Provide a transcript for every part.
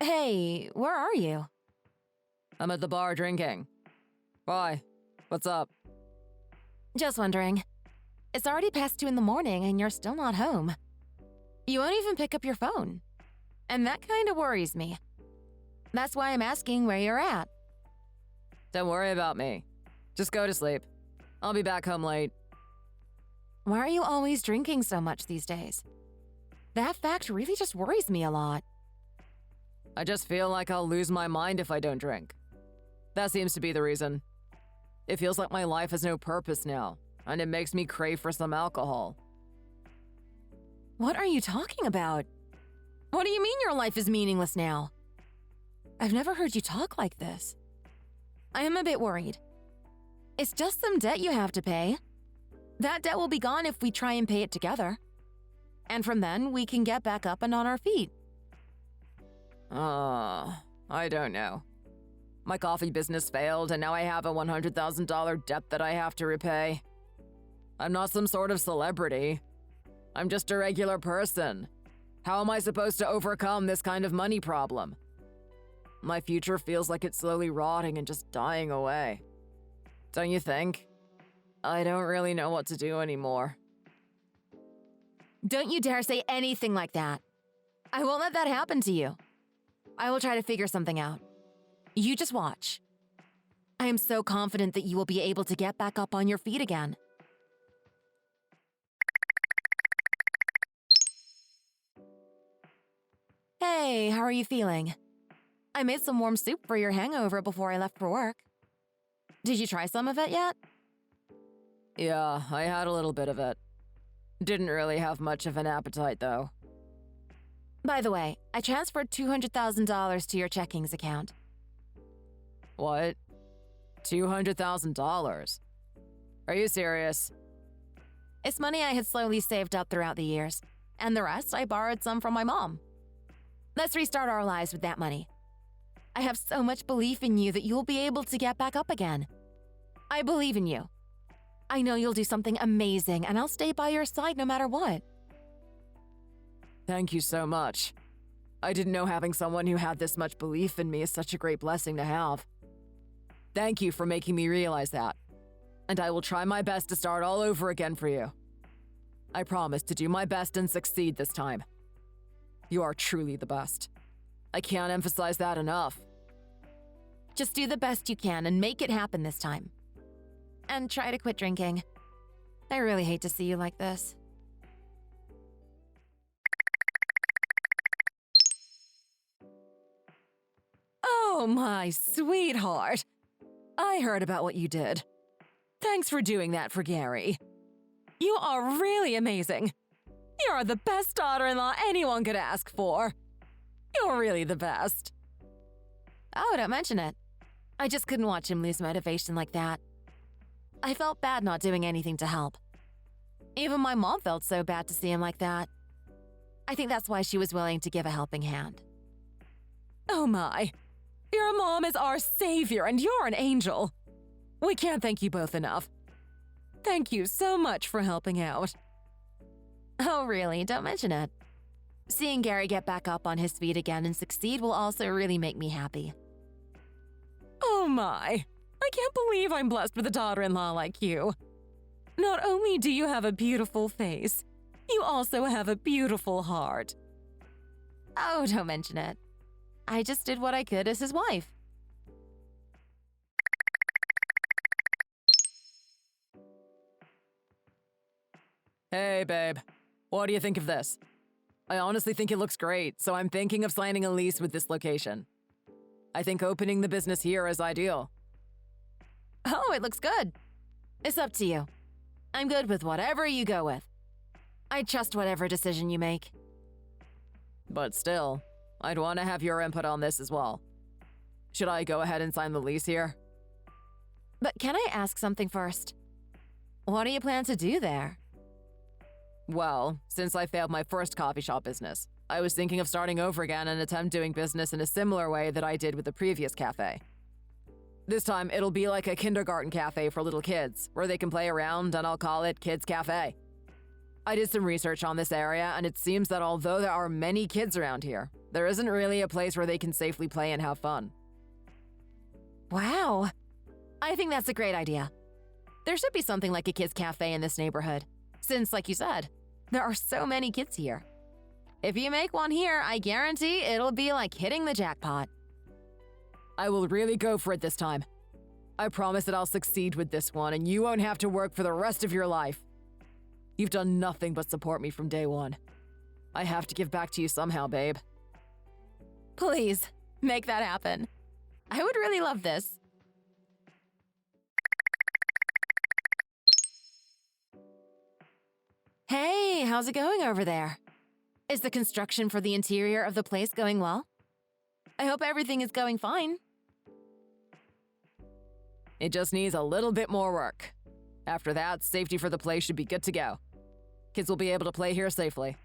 Hey, where are you? I'm at the bar drinking. Why? What's up? Just wondering. It's already past 2 in the morning and you're still not home. You won't even pick up your phone. And that kind of worries me. That's why I'm asking where you're at. Don't worry about me. Just go to sleep. I'll be back home late. Why are you always drinking so much these days? That fact really just worries me a lot. I just feel like I'll lose my mind if I don't drink. That seems to be the reason. It feels like my life has no purpose now, and it makes me crave for some alcohol. What are you talking about? What do you mean your life is meaningless now? I've never heard you talk like this. I am a bit worried. It's just some debt you have to pay. That debt will be gone if we try and pay it together. And from then, we can get back up and on our feet. I don't know. My coffee business failed, and now I have a $100,000 debt that I have to repay. I'm not some sort of celebrity. I'm just a regular person. How am I supposed to overcome this kind of money problem? My future feels like it's slowly rotting and just dying away. Don't you think? I don't really know what to do anymore. Don't you dare say anything like that. I won't let that happen to you. I will try to figure something out. You just watch. I am so confident that you will be able to get back up on your feet again. Hey, how are you feeling? I made some warm soup for your hangover before I left for work. Did you try some of it yet? Yeah, I had a little bit of it. Didn't really have much of an appetite, though. By the way, I transferred $200,000 to your checkings account. What? $200,000? Are you serious? It's money I had slowly saved up throughout the years, and the rest I borrowed some from my mom. Let's restart our lives with that money. I have so much belief in you that you'll be able to get back up again. I believe in you. I know you'll do something amazing, and I'll stay by your side no matter what. Thank you so much. I didn't know having someone who had this much belief in me is such a great blessing to have. Thank you for making me realize that. And I will try my best to start all over again for you. I promise to do my best and succeed this time. You are truly the best. I can't emphasize that enough. Just do the best you can and make it happen this time. And try to quit drinking. I really hate to see you like this. Oh, my sweetheart. I heard about what you did. Thanks for doing that for Gary. You are really amazing. You are the best daughter-in-law anyone could ask for. You're really the best. Oh, don't mention it. I just couldn't watch him lose motivation like that. I felt bad not doing anything to help. Even my mom felt so bad to see him like that. I think that's why she was willing to give a helping hand. Oh my. Your mom is our savior and you're an angel. We can't thank you both enough. Thank you so much for helping out. Oh, really? Don't mention it. Seeing Gary get back up on his feet again and succeed will also really make me happy. Oh my. I can't believe I'm blessed with a daughter-in-law like you. Not only do you have a beautiful face, you also have a beautiful heart. Oh, don't mention it. I just did what I could as his wife. Hey, babe. What do you think of this? I honestly think it looks great, so I'm thinking of signing a lease with this location. I think opening the business here is ideal. Oh, it looks good. It's up to you. I'm good with whatever you go with. I trust whatever decision you make. But still, I'd want to have your input on this as well. Should I go ahead and sign the lease here? But can I ask something first? What do you plan to do there? Well, since I failed my first coffee shop business, I was thinking of starting over again and attempt doing business in a similar way that I did with the previous cafe. This time, it'll be like a kindergarten cafe for little kids, where they can play around, and I'll call it Kids Cafe. I did some research on this area, and it seems that although there are many kids around here, there isn't really a place where they can safely play and have fun. Wow. I think that's a great idea. There should be something like a kids' cafe in this neighborhood, since, like you said, there are so many kids here. If you make one here, I guarantee it'll be like hitting the jackpot. I will really go for it this time. I promise that I'll succeed with this one, and you won't have to work for the rest of your life. You've done nothing but support me from day one. I have to give back to you somehow, babe. Please, make that happen. I would really love this. Hey, how's it going over there? Is the construction for the interior of the place going well? I hope everything is going fine. It just needs a little bit more work. After that, safety for the place should be good to go. Kids will be able to play here safely.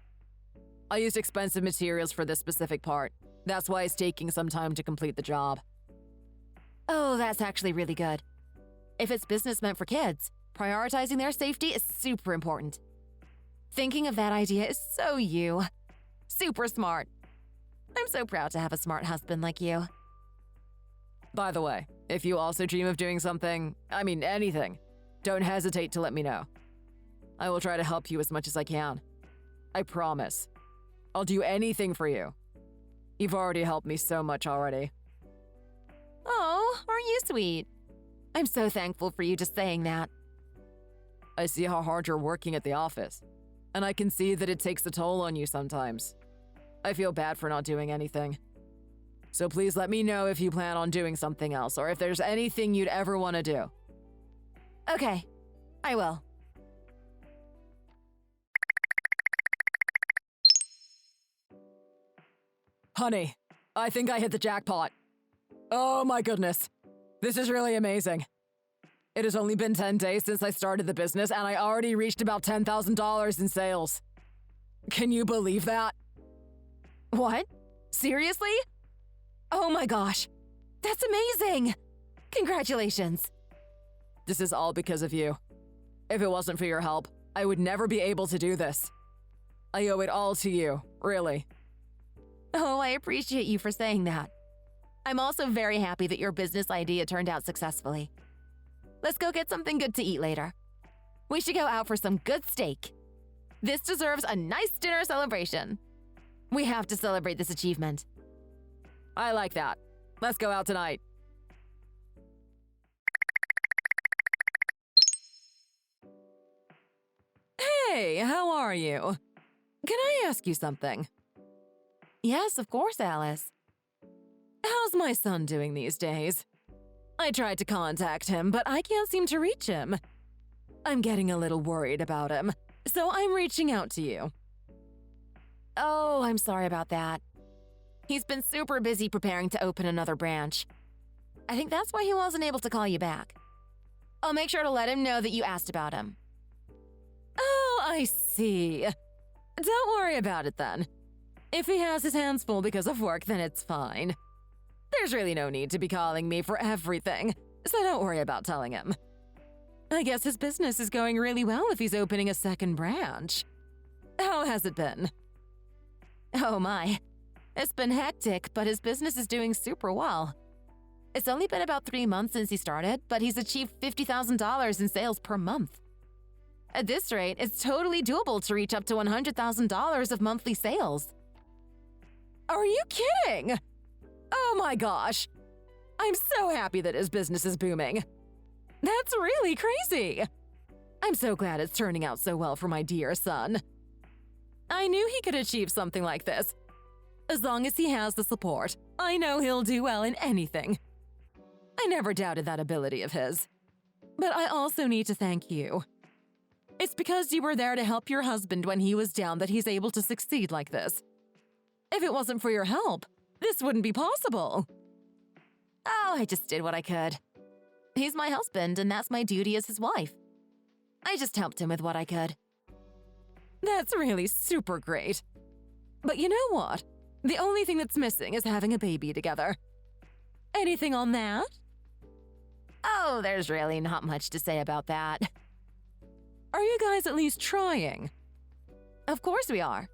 I used expensive materials for this specific part. That's why it's taking some time to complete the job. Oh, that's actually really good. If it's business meant for kids, prioritizing their safety is super important. Thinking of that idea is so you. Super smart. I'm so proud to have a smart husband like you. By the way, if you also dream of doing something, anything, don't hesitate to let me know. I will try to help you as much as I can. I promise. I'll do anything for you. You've already helped me so much already. Oh, aren't you sweet? I'm so thankful for you just saying that. I see how hard you're working at the office, and I can see that it takes a toll on you sometimes. I feel bad for not doing anything. So please let me know if you plan on doing something else, or if there's anything you'd ever want to do. Okay, I will. Honey, I think I hit the jackpot. Oh my goodness. This is really amazing. It has only been 10 days since I started the business, and I already reached about $10,000 in sales. Can you believe that? What? Seriously? Oh my gosh. That's amazing! Congratulations. This is all because of you. If it wasn't for your help, I would never be able to do this. I owe it all to you, really. Oh, I appreciate you for saying that. I'm also very happy that your business idea turned out successfully. Let's go get something good to eat later. We should go out for some good steak. This deserves a nice dinner celebration. We have to celebrate this achievement. I like that. Let's go out tonight. Hey, how are you? Can I ask you something? Yes, of course, Alice. How's my son doing these days? I tried to contact him, but I can't seem to reach him. I'm getting a little worried about him, so I'm reaching out to you. Oh, I'm sorry about that. He's been super busy preparing to open another branch. I think that's why he wasn't able to call you back. I'll make sure to let him know that you asked about him. Oh, I see. Don't worry about it then. If he has his hands full because of work, then it's fine. There's really no need to be calling me for everything, so don't worry about telling him. I guess his business is going really well if he's opening a second branch. How has it been? Oh my. It's been hectic, but his business is doing super well. It's only been about 3 months since he started, but he's achieved $50,000 in sales per month. At this rate, it's totally doable to reach up to $100,000 of monthly sales. Are you kidding? Oh my gosh. I'm so happy that his business is booming. That's really crazy. I'm so glad it's turning out so well for my dear son. I knew he could achieve something like this. As long as he has the support, I know he'll do well in anything. I never doubted that ability of his. But I also need to thank you. It's because you were there to help your husband when he was down that he's able to succeed like this. If it wasn't for your help, this wouldn't be possible. Oh, I just did what I could. He's my husband, and that's my duty as his wife. I just helped him with what I could. That's really super great. But you know what? The only thing that's missing is having a baby together. Anything on that? Oh, there's really not much to say about that. Are you guys at least trying? Of course we are.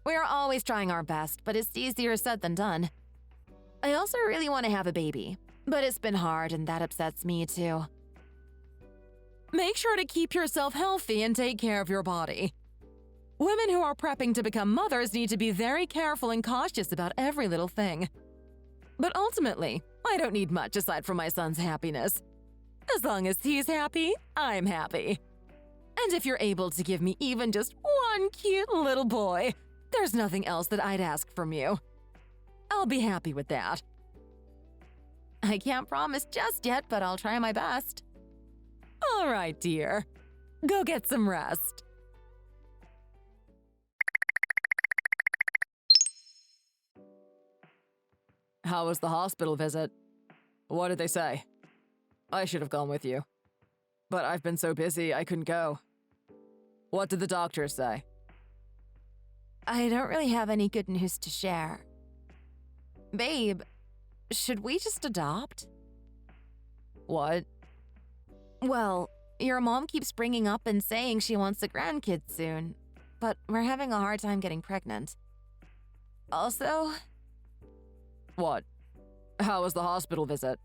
We are always trying our best, but it's easier said than done. I also really want to have a baby, but it's been hard and that upsets me too. Make sure to keep yourself healthy and take care of your body. Women who are prepping to become mothers need to be very careful and cautious about every little thing. But ultimately, I don't need much aside from my son's happiness. As long as he's happy, I'm happy. And if you're able to give me even just one cute little boy, there's nothing else that I'd ask from you. I'll be happy with that. I can't promise just yet, but I'll try my best. All right, dear. Go get some rest. How was the hospital visit? What did they say? I should have gone with you. But I've been so busy, I couldn't go. What did the doctors say? I don't really have any good news to share. Babe, should we just adopt? What? Well, your mom keeps bringing up and saying she wants a grandkid soon, but we're having a hard time getting pregnant. Also... What? How was the hospital visit?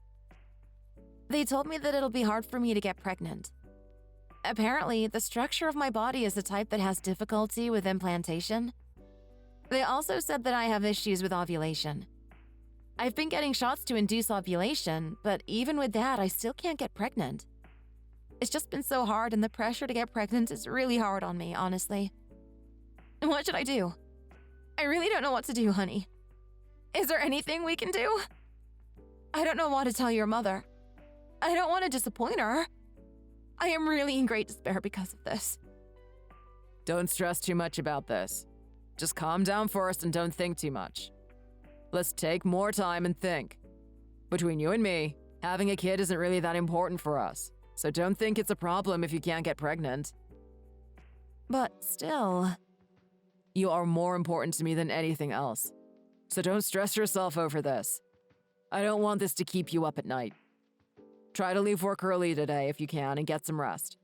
They told me that it'll be hard for me to get pregnant. Apparently, the structure of my body is the type that has difficulty with implantation. They also said that I have issues with ovulation. I've been getting shots to induce ovulation, but even with that, I still can't get pregnant. It's just been so hard, and the pressure to get pregnant is really hard on me, honestly. What should I do? I really don't know what to do, honey. Is there anything we can do? I don't know what to tell your mother. I don't want to disappoint her. I am really in great despair because of this. Don't stress too much about this. Just calm down first and don't think too much. Let's take more time and think. Between you and me, having a kid isn't really that important for us, so don't think it's a problem if you can't get pregnant. But still... You are more important to me than anything else, so don't stress yourself over this. I don't want this to keep you up at night. Try to leave work early today if you can and get some rest.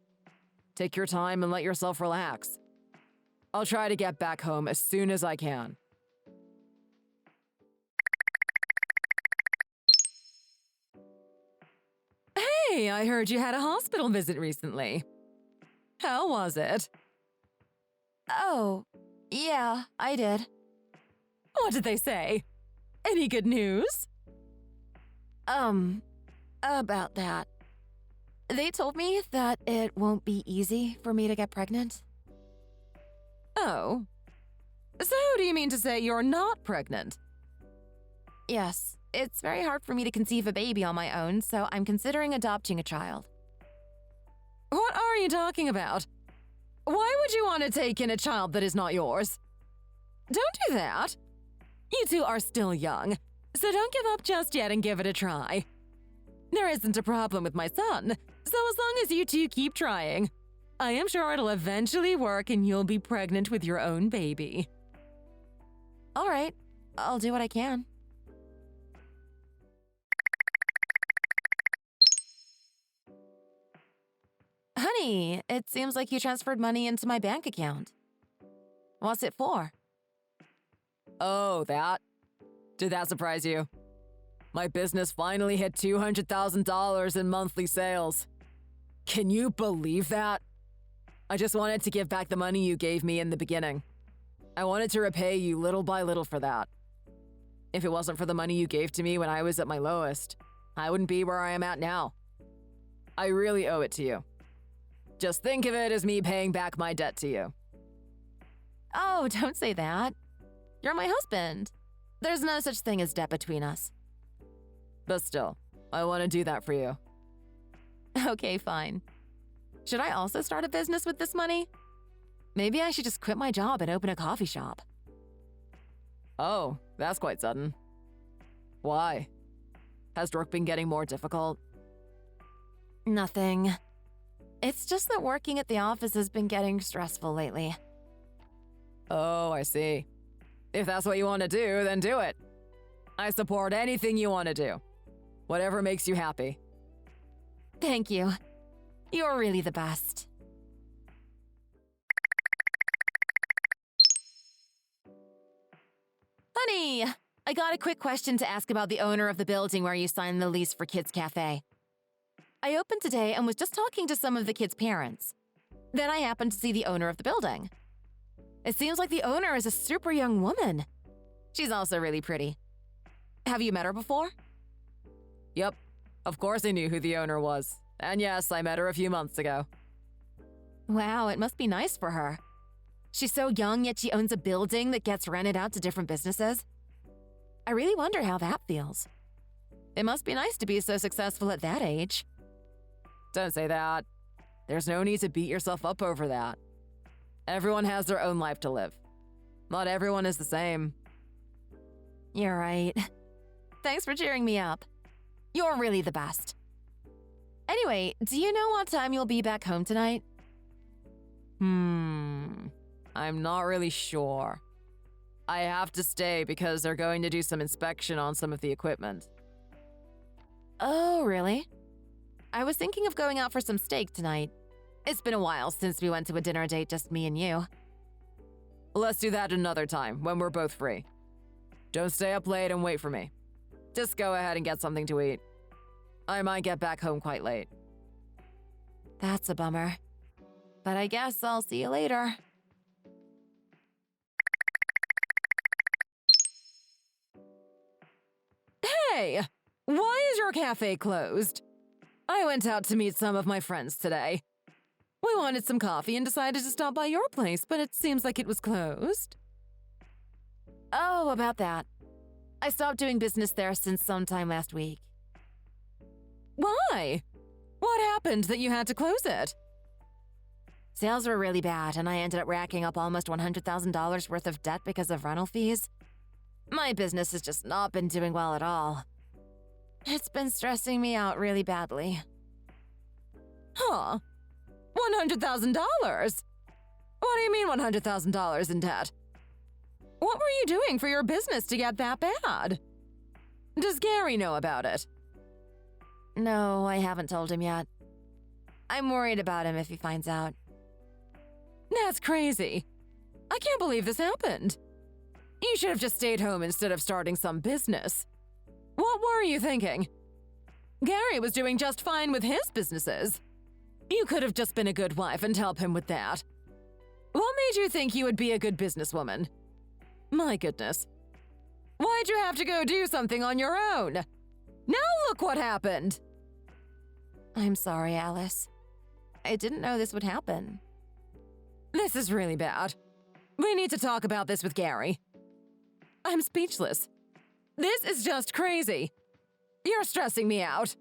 Take your time and let yourself relax. I'll try to get back home as soon as I can. Hey, I heard you had a hospital visit recently. How was it? Oh, yeah, I did. What did they say? Any good news? About that. They told me that it won't be easy for me to get pregnant. Oh. So do you mean to say you're not pregnant? Yes, it's very hard for me to conceive a baby on my own, so I'm considering adopting a child. What are you talking about? Why would you want to take in a child that is not yours? Don't do that. You two are still young, so don't give up just yet and give it a try. There isn't a problem with my son, so as long as you two keep trying, I am sure it'll eventually work and you'll be pregnant with your own baby. All right, I'll do what I can. Honey, it seems like you transferred money into my bank account. What's it for? Oh, that? Did that surprise you? My business finally hit $200,000 in monthly sales. Can you believe that? I just wanted to give back the money you gave me in the beginning. I wanted to repay you little by little for that. If it wasn't for the money you gave to me when I was at my lowest, I wouldn't be where I am at now. I really owe it to you. Just think of it as me paying back my debt to you. Oh, don't say that. You're my husband. There's no such thing as debt between us. But still, I want to do that for you. Okay, fine. Should I also start a business with this money? Maybe I should just quit my job and open a coffee shop. Oh, that's quite sudden. Why? Has work been getting more difficult? Nothing. It's just that working at the office has been getting stressful lately. Oh, I see. If that's what you want to do, then do it. I support anything you want to do. Whatever makes you happy. Thank you. You're really the best. Honey, I got a quick question to ask about the owner of the building where you signed the lease for Kids Cafe. I opened today and was just talking to some of the kids' parents. Then I happened to see the owner of the building. It seems like the owner is a super young woman. She's also really pretty. Have you met her before? Yep, of course I knew who the owner was. And yes, I met her a few months ago. Wow, it must be nice for her. She's so young, yet she owns a building that gets rented out to different businesses. I really wonder how that feels. It must be nice to be so successful at that age. Don't say that. There's no need to beat yourself up over that. Everyone has their own life to live. Not everyone is the same. You're right. Thanks for cheering me up. You're really the best. Anyway, do you know what time you'll be back home tonight? I'm not really sure. I have to stay because they're going to do some inspection on some of the equipment. Oh, really? I was thinking of going out for some steak tonight. It's been a while since we went to a dinner date, just me and you. Let's do that another time, when we're both free. Don't stay up late and wait for me. Just go ahead and get something to eat. I might get back home quite late. That's a bummer. But I guess I'll see you later. Hey! Why is your cafe closed? I went out to meet some of my friends today. We wanted some coffee and decided to stop by your place, but it seems like it was closed. Oh, about that. I stopped doing business there since sometime last week. Why? What happened that you had to close it? Sales were really bad, and I ended up racking up almost $100,000 worth of debt because of rental fees. My business has just not been doing well at all. It's been stressing me out really badly. Huh? $100,000? What do you mean $100,000 in debt? What were you doing for your business to get that bad? Does Gary know about it? No, I haven't told him yet. I'm worried about him if he finds out. That's crazy. I can't believe this happened. You should have just stayed home instead of starting some business. What were you thinking? Gary was doing just fine with his businesses. You could have just been a good wife and help him with that. What made you think you would be a good businesswoman? My goodness. Why'd you have to go do something on your own? Now look what happened. I'm sorry, Alice. I didn't know this would happen. This is really bad. We need to talk about this with Gary. I'm speechless. This is just crazy. You're stressing me out.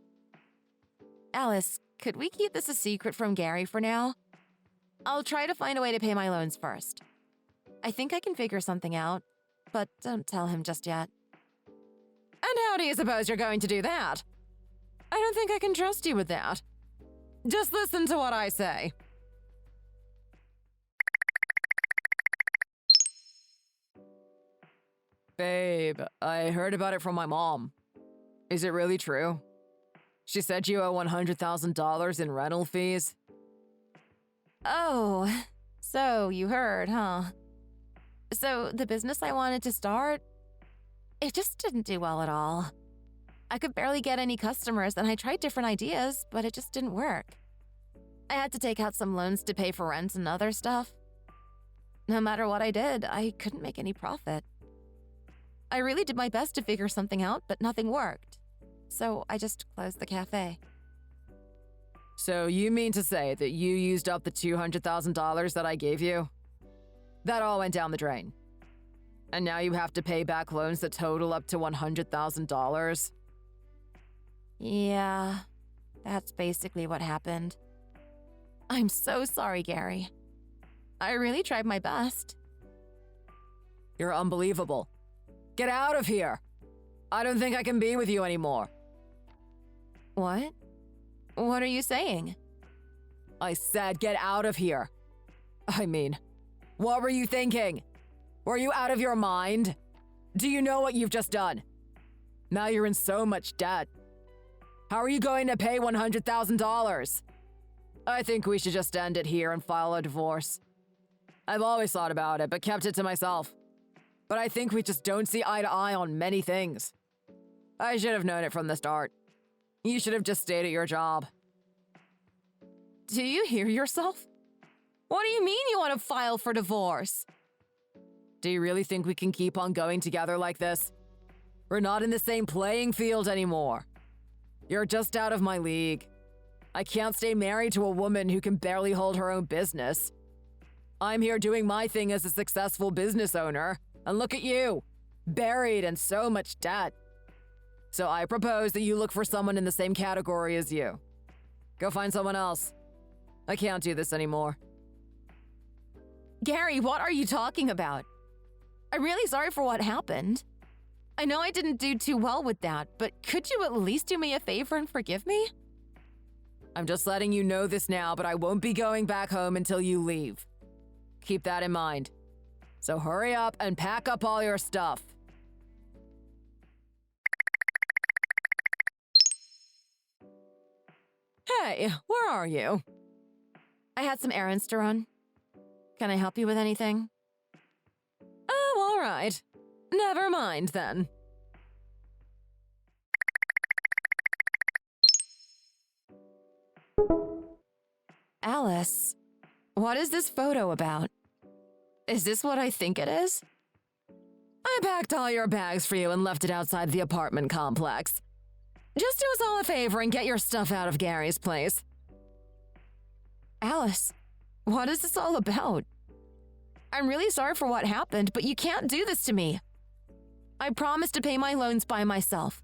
Alice, could we keep this a secret from Gary for now? I'll try to find a way to pay my loans first. I think I can figure something out, but don't tell him just yet. And how do you suppose you're going to do that? I don't think I can trust you with that. Just listen to what I say. Babe, I heard about it from my mom. Is it really true? She said you owe $100,000 in rental fees. Oh, so you heard, huh? So the business I wanted to start, it just didn't do well at all. I could barely get any customers, and I tried different ideas, but it just didn't work. I had to take out some loans to pay for rent and other stuff. No matter what I did, I couldn't make any profit. I really did my best to figure something out, but nothing worked. So I just closed the cafe. So you mean to say that you used up the $200,000 that I gave you? That all went down the drain. And now you have to pay back loans that total up to $100,000? Yeah, that's basically what happened. I'm so sorry, Gary. I really tried my best. You're unbelievable. Get out of here! I don't think I can be with you anymore. What? What are you saying? I said get out of here. I mean, what were you thinking? Were you out of your mind? Do you know what you've just done? Now you're in so much debt. How are you going to pay $100,000? I think we should just end it here and file a divorce. I've always thought about it, but kept it to myself. But I think we just don't see eye to eye on many things. I should have known it from the start. You should have just stayed at your job. Do you hear yourself? What do you mean you want to file for divorce? Do you really think we can keep on going together like this? We're not in the same playing field anymore. You're just out of my league. I can't stay married to a woman who can barely hold her own business. I'm here doing my thing as a successful business owner, and look at you, buried in so much debt. So I propose that you look for someone in the same category as you. Go find someone else. I can't do this anymore. Gary, what are you talking about? I'm really sorry for what happened. I know I didn't do too well with that, but could you at least do me a favor and forgive me? I'm just letting you know this now, but I won't be going back home until you leave. Keep that in mind. So hurry up and pack up all your stuff. Hey, where are you? I had some errands to run. Can I help you with anything? Oh, all right. Never mind then. Alice, what is this photo about? Is this what I think it is? I packed all your bags for you and left it outside the apartment complex. Just do us all a favor and get your stuff out of Gary's place. Alice, what is this all about? I'm really sorry for what happened, but you can't do this to me. I promised to pay my loans by myself.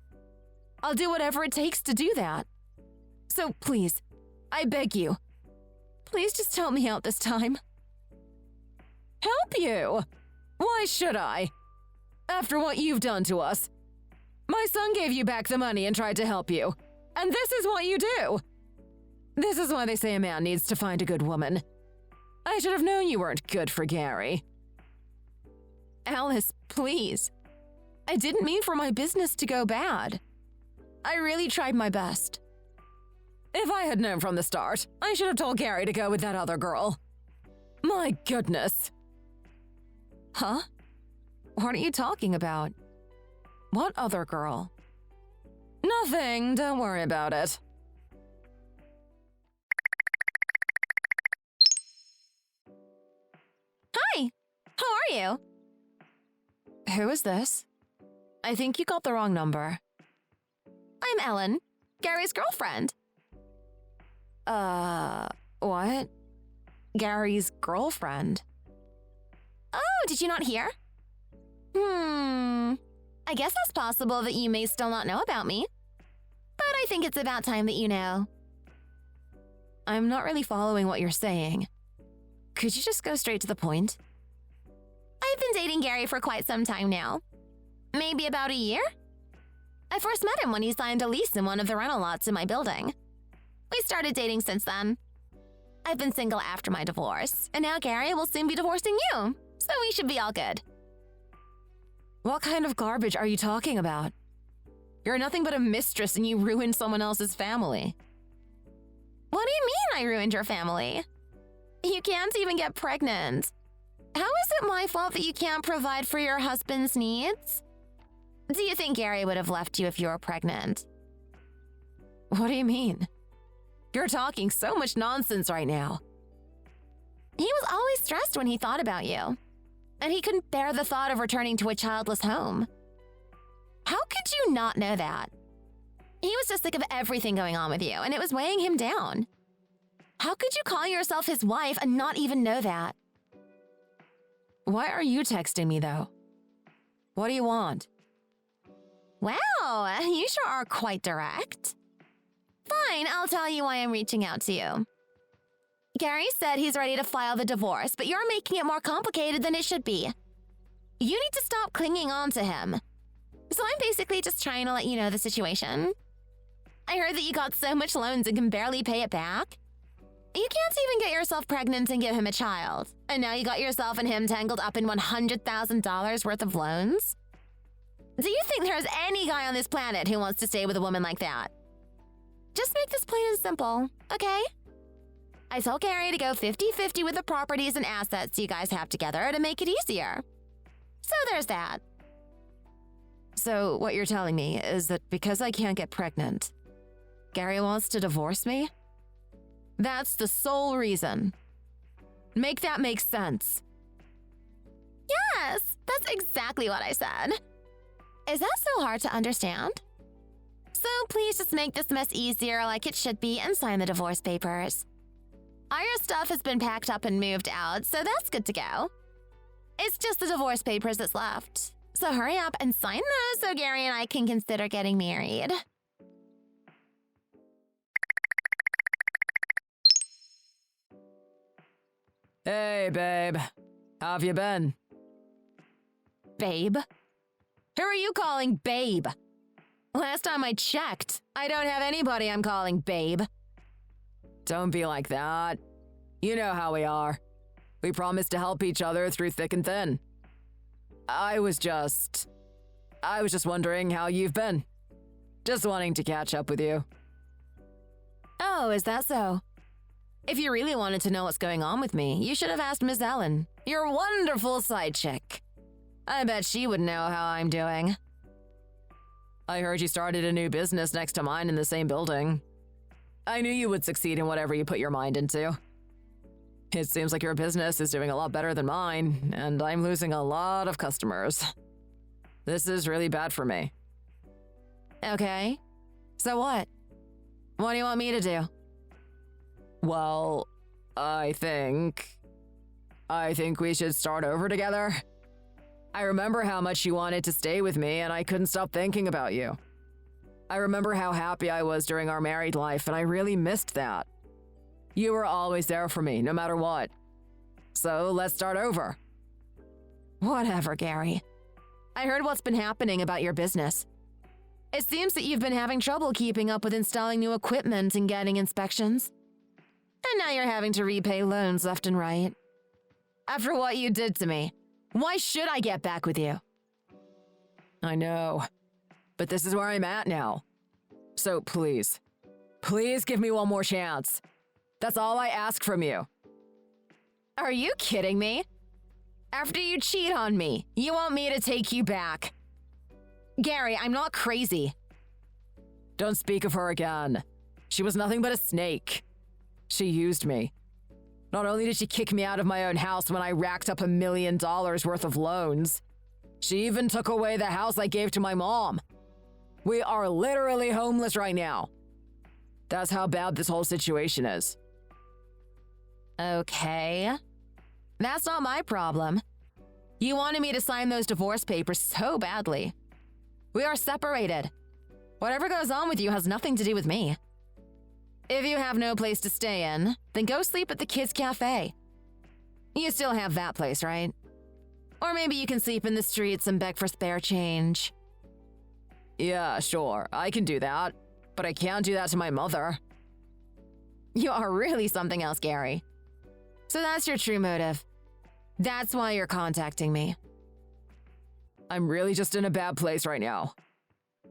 I'll do whatever it takes to do that. So please, I beg you, please just help me out this time. Help you? Why should I? After what you've done to us. My son gave you back the money and tried to help you. And this is what you do. This is why they say a man needs to find a good woman. I should have known you weren't good for Gary. Alice, please. I didn't mean for my business to go bad. I really tried my best. If I had known from the start, I should have told Gary to go with that other girl. My goodness. Huh? What are you talking about? What other girl? Nothing, don't worry about it. Hi, how are you? Who is this? I think you got the wrong number. I'm Ellen, Gary's girlfriend. What? Gary's girlfriend? Oh, did you not hear? I guess it's possible that you may still not know about me. But I think it's about time that you know. I'm not really following what you're saying. Could you just go straight to the point? I've been dating Gary for quite some time now. Maybe about a year? I first met him when he signed a lease in one of the rental lots in my building. We started dating since then. I've been single after my divorce, and now Gary will soon be divorcing you, so we should be all good. What kind of garbage are you talking about? You're nothing but a mistress and you ruined someone else's family. What do you mean I ruined your family? You can't even get pregnant. How is it my fault that you can't provide for your husband's needs? Do you think Gary would have left you if you were pregnant? What do you mean? You're talking so much nonsense right now. He was always stressed when he thought about you, and he couldn't bear the thought of returning to a childless home. How could you not know that? He was just sick of everything going on with you, and it was weighing him down. How could you call yourself his wife and not even know that? Why are you texting me, though? What do you want? Wow, you sure are quite direct. Fine, I'll tell you why I'm reaching out to you. Gary said he's ready to file the divorce, but you're making it more complicated than it should be. You need to stop clinging on to him. So I'm basically just trying to let you know the situation. I heard that you got so much loans and can barely pay it back. You can't even get yourself pregnant and give him a child, and now you got yourself and him tangled up in $100,000 worth of loans? Do you think there's any guy on this planet who wants to stay with a woman like that? just make this plain and simple, okay? I told Gary to go 50-50 with the properties and assets you guys have together to make it easier. So there's that. So what you're telling me is that because I can't get pregnant, Gary wants to divorce me? That's the sole reason. Make that make sense. Yes, that's exactly what I said. Is that so hard to understand? So please just make this mess easier like it should be and sign the divorce papers. All your stuff has been packed up and moved out, so that's good to go. It's just the divorce papers that's left. So hurry up and sign those so Gary and I can consider getting married. Hey, babe. How have you been? Babe? Who are you calling babe? Last time I checked, I don't have anybody I'm calling babe. Don't be like that. You know how we are. We promise to help each other through thick and thin. I was just wondering how you've been. Just wanting to catch up with you. Oh, is that so? If you really wanted to know what's going on with me, you should have asked Miss Ellen, your wonderful side chick. I bet she would know how I'm doing. I heard you started a new business next to mine in the same building. I knew you would succeed in whatever you put your mind into. It seems like your business is doing a lot better than mine, and I'm losing a lot of customers. This is really bad for me. Okay. So what? What do you want me to do? Well, I think we should start over together. I remember how much you wanted to stay with me, and I couldn't stop thinking about you. I remember how happy I was during our married life, and I really missed that. You were always there for me, no matter what. So let's start over. Whatever, Gary. I heard what's been happening about your business. It seems that you've been having trouble keeping up with installing new equipment and getting inspections. And now you're having to repay loans left and right. After what you did to me, why should I get back with you? I know, but this is where I'm at now. So please give me one more chance. That's all I ask from you. Are you kidding me? After you cheat on me, you want me to take you back? Gary, I'm not crazy. Don't speak of her again. She was nothing but a snake. She used me. Not only did she kick me out of my own house when I racked up $1 million worth of loans, she even took away the house I gave to my mom. We are literally homeless right now. That's how bad this whole situation is. Okay. That's not my problem. You wanted me to sign those divorce papers so badly. We are separated. Whatever goes on with you has nothing to do with me. If you have no place to stay in, then go sleep at the kids' cafe. You still have that place, right? Or maybe you can sleep in the streets and beg for spare change. Yeah, sure, I can do that. But I can't do that to my mother. You are really something else, Gary. So that's your true motive. That's why you're contacting me. I'm really just in a bad place right now.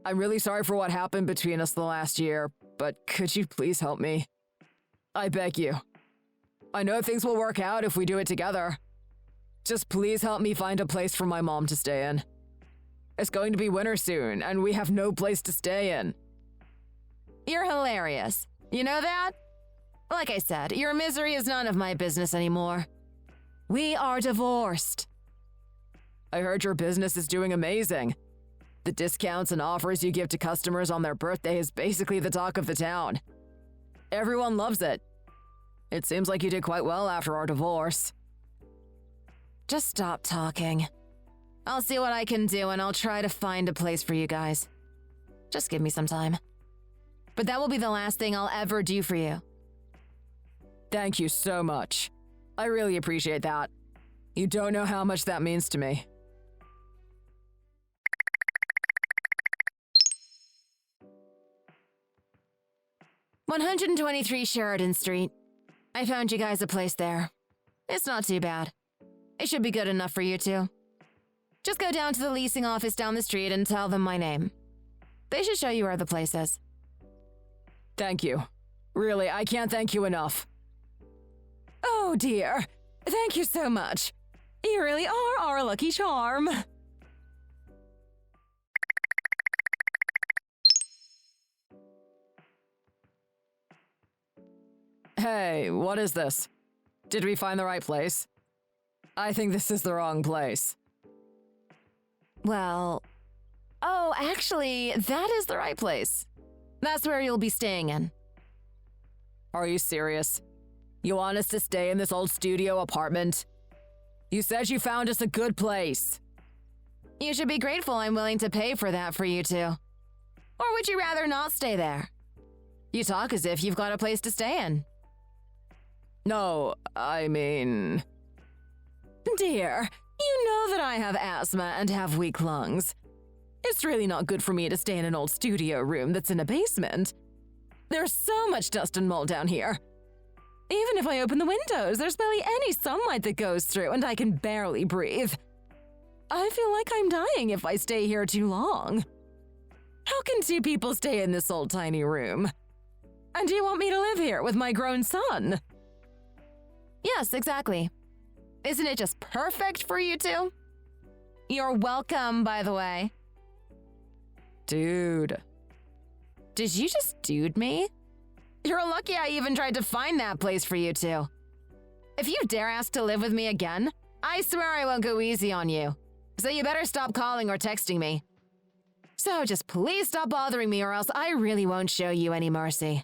I'm really sorry for what happened between us the last year, but could you please help me? I beg you. I know things will work out if we do it together. Just please help me find a place for my mom to stay in. It's going to be winter soon, and we have no place to stay in. You're hilarious. You know that? Like I said, your misery is none of my business anymore. We are divorced. I heard your business is doing amazing. The discounts and offers you give to customers on their birthday is basically the talk of the town. Everyone loves it. It seems like you did quite well after our divorce. Just stop talking. I'll see what I can do and I'll try to find a place for you guys. Just give me some time. But that will be the last thing I'll ever do for you. Thank you so much. I really appreciate that. You don't know how much that means to me. "123 Sheridan Street. I found you guys a place there. It's not too bad. It should be good enough for you two. Just go down to the leasing office down the street and tell them my name. They should show you where the place is." Thank you. Really, I can't thank you enough. Oh dear. Thank you so much. You really are our lucky charm. Hey, what is this? Did we find the right place? I think this is the wrong place. Well, oh, actually, that is the right place. That's where you'll be staying in. Are you serious? You want us to stay in this old studio apartment? You said you found us a good place. You should be grateful I'm willing to pay for that for you two. Or would you rather not stay there? You talk as if you've got a place to stay in. No, I mean... Dear, you know that I have asthma and have weak lungs. It's really not good for me to stay in an old studio room that's in a basement. There's so much dust and mold down here. Even if I open the windows, there's barely any sunlight that goes through and I can barely breathe. I feel like I'm dying if I stay here too long. How can two people stay in this old tiny room? And do you want me to live here with my grown son? Yes, exactly. Isn't it just perfect for you two? You're welcome, by the way. Dude. Did you just dude me? You're lucky I even tried to find that place for you two. If you dare ask to live with me again, I swear I won't go easy on you. So you better stop calling or texting me. So just please stop bothering me or else I really won't show you any mercy.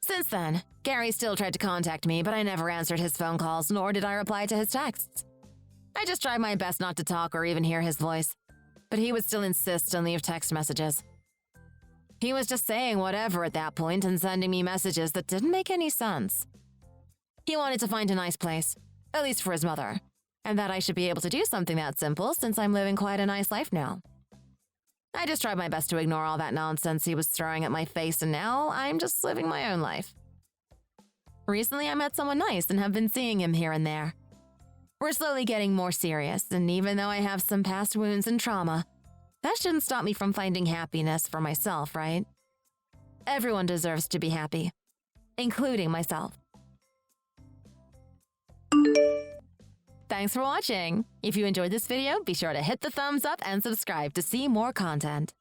Since then, Gary still tried to contact me, but I never answered his phone calls, nor did I reply to his texts. I just tried my best not to talk or even hear his voice, but he would still insist and leave text messages. He was just saying whatever at that point and sending me messages that didn't make any sense. He wanted to find a nice place, at least for his mother, and that I should be able to do something that simple since I'm living quite a nice life now. I just tried my best to ignore all that nonsense he was throwing at my face, and now I'm just living my own life. Recently, I met someone nice and have been seeing him here and there. We're slowly getting more serious, and even though I have some past wounds and trauma, that shouldn't stop me from finding happiness for myself, right? Everyone deserves to be happy, including myself. Thanks for watching. If you enjoyed this video, be sure to hit the thumbs up and subscribe to see more content.